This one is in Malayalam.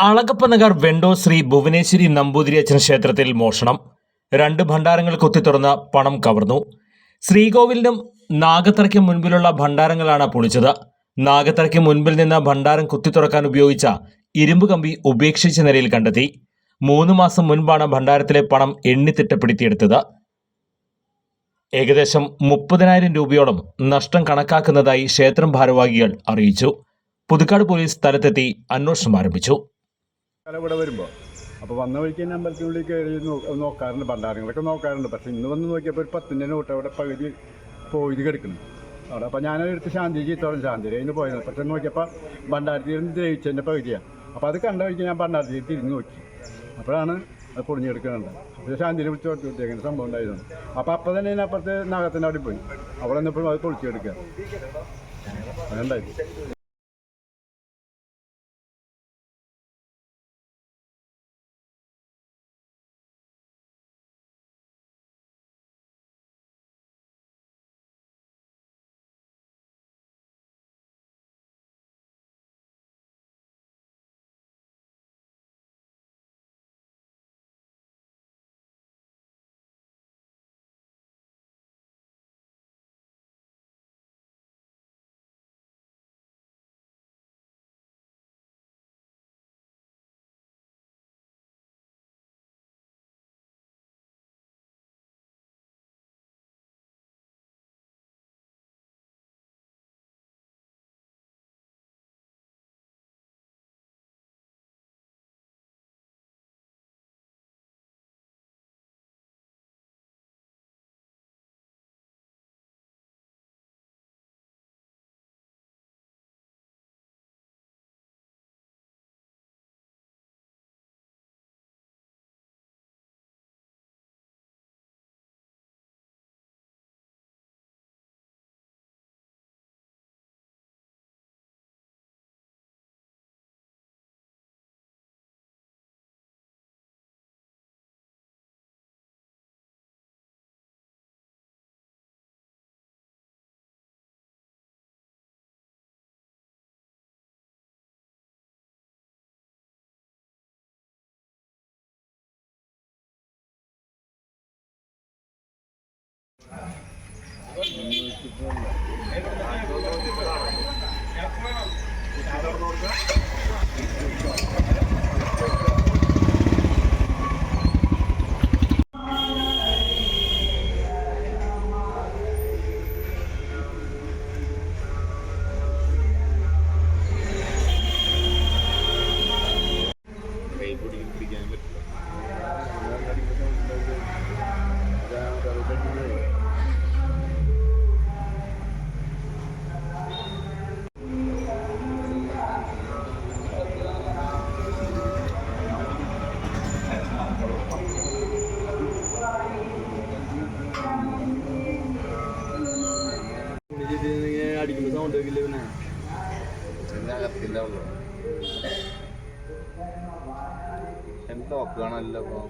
അളഗപ്പനഗർ വെണ്ടൂർ ശ്രീ ഭുവനേശ്വരി നമ്പൂതിരിയച്ചൻ ക്ഷേത്രത്തിൽ മോഷണം. 2 ഭണ്ഡാരങ്ങൾ കുത്തിത്തുറന്ന് പണം കവർന്നു. ശ്രീകോവിലിനും നാഗത്തറയ്ക്കും മുൻപിലുള്ള ഭണ്ഡാരങ്ങളാണ് പൊളിച്ചത്. നാഗത്തറയ്ക്ക് മുൻപിൽ നിന്ന് ഭണ്ഡാരം കുത്തിത്തുറക്കാൻ ഉപയോഗിച്ച ഇരുമ്പ് കമ്പി ഉപേക്ഷിച്ച നിലയിൽ കണ്ടെത്തി. 3 മാസം മുൻപാണ് ഭണ്ഡാരത്തിലെ പണം എണ്ണി തിട്ടപ്പെടുത്തിയെടുത്തത്. ഏകദേശം 30,000 രൂപയോളം നഷ്ടം കണക്കാക്കുന്നതായി ക്ഷേത്രം ഭാരവാഹികൾ അറിയിച്ചു. പുതുക്കാട് പോലീസ് സ്ഥലത്തെത്തി അന്വേഷണം ആരംഭിച്ചു. ഇവിടെ വരുമ്പോൾ അപ്പോൾ വന്ന വഴിക്ക് തന്നെ അമ്പലത്തിനുള്ളിൽ കയറി നോക്കാറുണ്ട്, ഭണ്ഡാരങ്ങളൊക്കെ നോക്കാറുണ്ട്. പക്ഷേ ഇന്ന് വന്ന് നോക്കിയപ്പോൾ ഒരു 10ൻ്റെ നോട്ട് അവിടെ പകുതി പോയി കിടക്കുന്നു അവിടെ. അപ്പോൾ ഞാനതെടുത്ത് ശാന്തി ചീത്തോളം ശാന്തി അതിന് പോയത്. പക്ഷേ നോക്കിയപ്പോൾ ഭണ്ഡാരത്തിൽ ദ്രവിച്ചതിൻ്റെ പകുതിയാണ്. അപ്പോൾ അത് കണ്ട വഴിക്ക് ഞാൻ ഭണ്ഡാരത്തിൽ തിരിഞ്ഞ് നോക്കി. അപ്പോഴാണ് അത് പൊളിഞ്ഞെടുക്കുന്നുണ്ട്. അപ്പോൾ ശാന്തിനെ വിളിച്ച് കൊടുത്തു ഇങ്ങനെ സംഭവം ഉണ്ടായിരുന്നു. അപ്പോൾ തന്നെ അപ്പുറത്ത് നാഗത്തിൻ്റെ അവിടെ പോയി. അവിടെ നിന്നപ്പോഴും അത് പൊളിച്ചെടുക്കുക അതുണ്ടായി. അടിക്കുമ്പോൾ സൗണ്ട് വെക്കില്ല. പിന്നെ അകത്തില്ല എന്താ നോക്കുകയാണല്ലോ. അപ്പോൾ